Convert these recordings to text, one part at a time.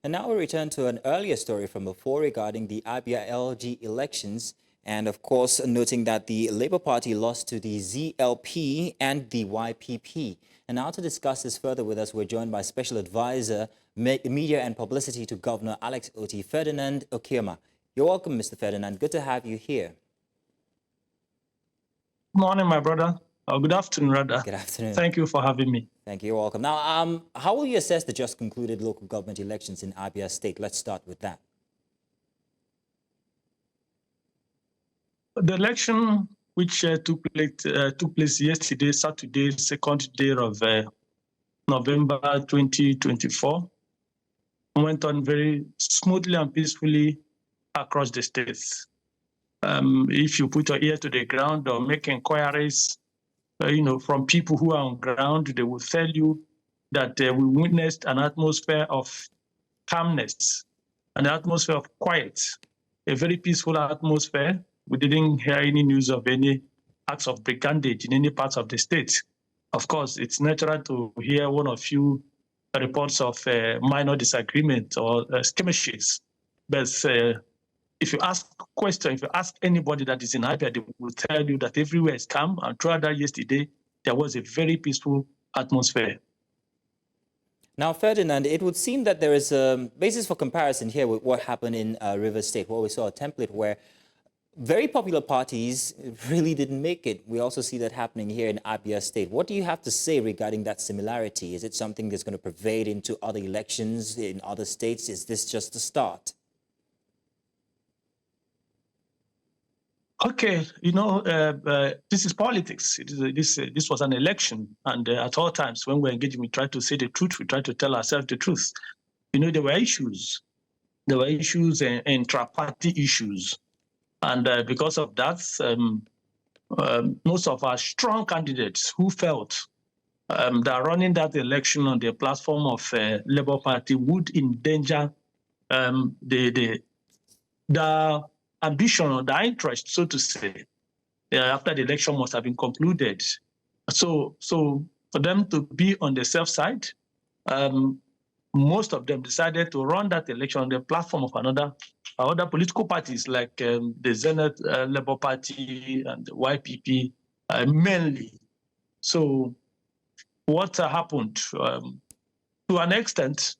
And now we return to an earlier story from before regarding the Abia LG elections. And of course, noting that the Labour Party lost to the ZLP and the YPP. And now to discuss this further with us, we're joined by Special Advisor, Media and Publicity to Governor Alex Otti, Ferdinand Chima. You're welcome, Mr. Ferdinand. Good to have you here. Good morning, my brother. Good afternoon, rather. Good afternoon. Thank you for having me. Thank you. You're welcome. Now, how will you assess the just concluded local government elections in Abia State? Let's start with that. The election which took place yesterday, Saturday, 2nd day of November 2024, went on very smoothly and peacefully across the states. If you put your ear to the ground or make inquiries, from people who are on ground, they will tell you that we witnessed an atmosphere of calmness, an atmosphere of quiet, a very peaceful atmosphere. We didn't hear any news of any acts of brigandage in any parts of the state. Of course, it's natural to hear one or few reports of minor disagreement or skirmishes. But if you ask a question, if you ask anybody that is in Abia, they will tell you that everywhere is calm. And throughout that yesterday, there was a very peaceful atmosphere. Now, Ferdinand, it would seem that there is a basis for comparison here with what happened in River State, where we saw a template where very popular parties really didn't make it. We also see that happening here in Abia State. What do you have to say regarding that similarity? Is it something that's going to pervade into other elections in other states? Is this just the start? Okay, this is politics. This was an election, and at all times when we're engaging, we try to say the truth. We try to tell ourselves the truth. There were issues. There were issues and intra-party issues, and because of that, most of our strong candidates who felt that running that election on the platform of Labour Party would endanger the ambition or the interest, so to say, after the election must have been concluded. So for them to be on the safe side, most of them decided to run that election on the platform of other political parties like the Zenith Labour Party and the YPP mainly. So what happened? To an extent,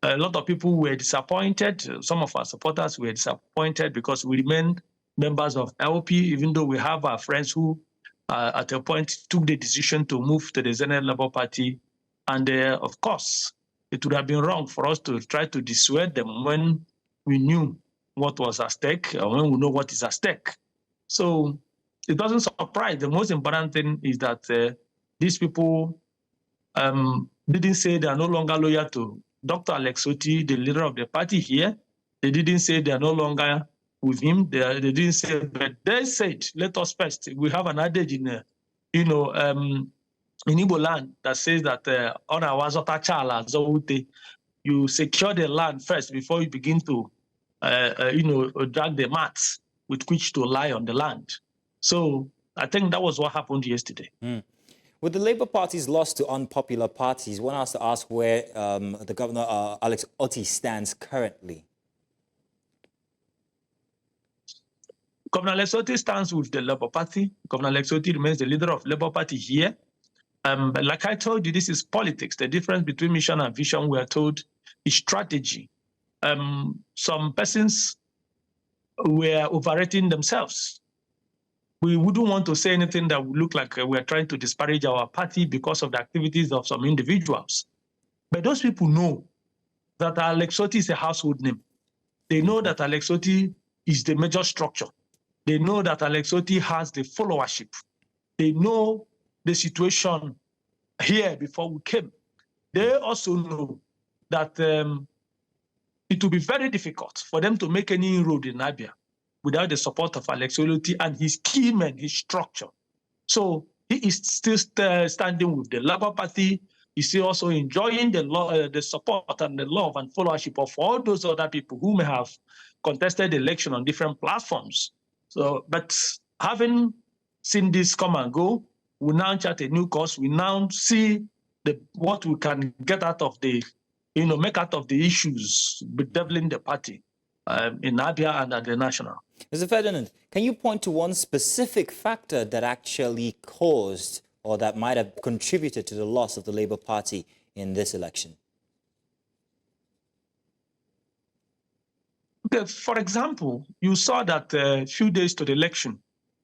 a lot of people were disappointed. Some of our supporters were disappointed because we remain members of LP, even though we have our friends who, at a point, took the decision to move to the Zenith Labour Party. And of course, it would have been wrong for us to try to dissuade them when we knew what was at stake, or when we know what is at stake. So it doesn't surprise. The most important thing is that these people didn't say they are no longer loyal to Dr. Alex Otti, the leader of the party here. They didn't say they are no longer with him. They didn't say, but they said, let us first. We have an adage in, in Igbo land that says that you secure the land first before you begin to, drag the mats with which to lie on the land. So I think that was what happened yesterday. With the Labour Party's loss to unpopular parties, one has to ask where the Governor Alex Otti stands currently. Governor Alex Otti stands with the Labour Party. Governor Alex Otti remains the leader of Labour Party here. But like I told you, this is politics. The difference between mission and vision, we are told, is strategy. Some persons were overrating themselves. We wouldn't want to say anything that would look like we're trying to disparage our party because of the activities of some individuals. But those people know that Alex Otti is a household name. They know that Alex Otti is the major structure. They know that Alex Otti has the followership. They know the situation here before we came. They also know that it will be very difficult for them to make any inroad in Abia without the support of Alex Otti and his key men, his structure. So he is still standing with the Labour Party. He's still also enjoying the support and the love and followership of all those other people who may have contested the election on different platforms. So, but having seen this come and go, we now chart a new course. We now see what we can get out of the make out of the issues bedeviling the party in Abia and at the national. Mr. Ferdinand, can you point to one specific factor that actually caused or that might have contributed to the loss of the Labour Party in this election? Okay, for example, you saw that a few days to the election,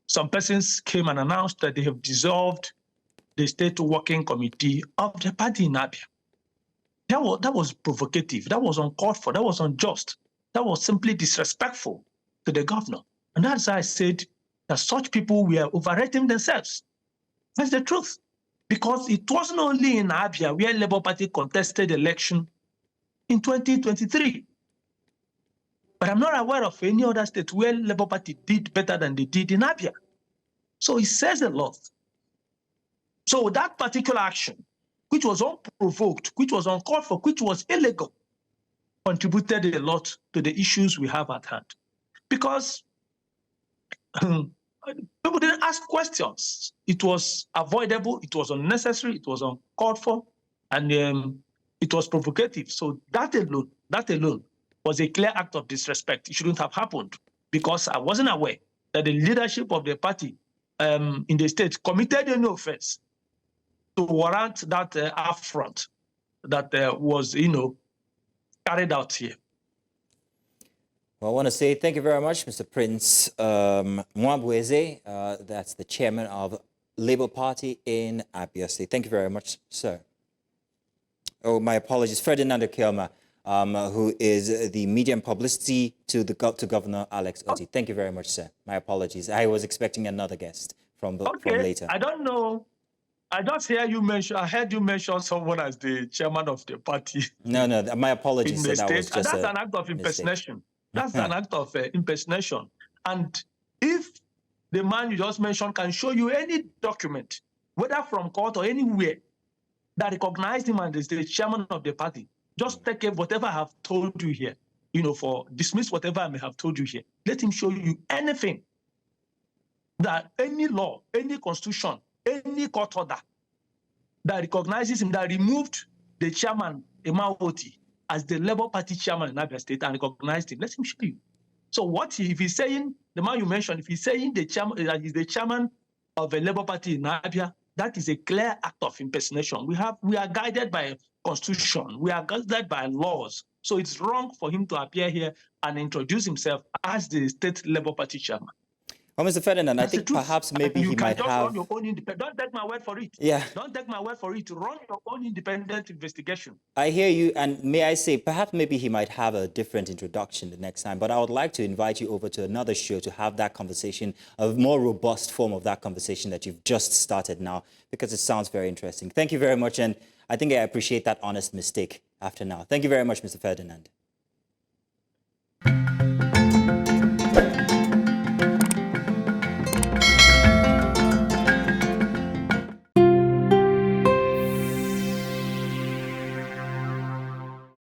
some persons came and announced that they have dissolved the state working committee of the party in Abia. That was provocative. That was uncalled for. That was unjust. That was simply disrespectful to the governor. And that's why I said that such people were overrating themselves. That's the truth. Because it wasn't only in Abia where Labour Party contested election in 2023. But I'm not aware of any other state where Labour Party did better than they did in Abia. So it says a lot. So that particular action, which was unprovoked, which was uncalled for, which was illegal, contributed a lot to the issues we have at hand. Because people didn't ask questions. It was avoidable, it was unnecessary, it was uncalled for, and it was provocative. So that alone was a clear act of disrespect. It shouldn't have happened because I wasn't aware that the leadership of the party in the state committed any offense to warrant that affront that was, carried out here. Well, I want to say thank you very much, Mr. Prince Umuahia. That's the chairman of Labour Party in Abia State. Thank you very much, sir. Oh, my apologies. Ferdinand Chima, who is the media and publicity to Governor Alex Otti. Thank you very much, sir. My apologies. I was expecting another guest from later. I don't know. I just hear you mention. I heard you mention someone as the chairman of the party. No, my apologies. In the state. Was just that's an act of impersonation. That's an act of impersonation. And if the man you just mentioned can show you any document, whether from court or anywhere, that recognized him as the chairman of the party, just take whatever I have told you here, dismiss whatever I may have told you here. Let him show you anything that any law, any constitution, any court order that recognizes him, that removed the chairman, Otti, as the Labour Party chairman in Abia State and recognized him. Let him show you. So if he's saying, the man you mentioned, if he's saying that he's the chairman of a Labour Party in Abia, that is a clear act of impersonation. We are guided by constitution. We are guided by laws. So it's wrong for him to appear here and introduce himself as the state Labour Party chairman. Well, Mr. Ferdinand, I think perhaps maybe he might have... Run your own don't take my word for it. Yeah. Don't take my word for it. Run your own independent investigation. I hear you, and may I say, perhaps maybe he might have a different introduction the next time, but I would like to invite you over to another show to have that conversation, a more robust form of that conversation that you've just started now, because it sounds very interesting. Thank you very much, and I think I appreciate that honest mistake after now. Thank you very much, Mr. Ferdinand.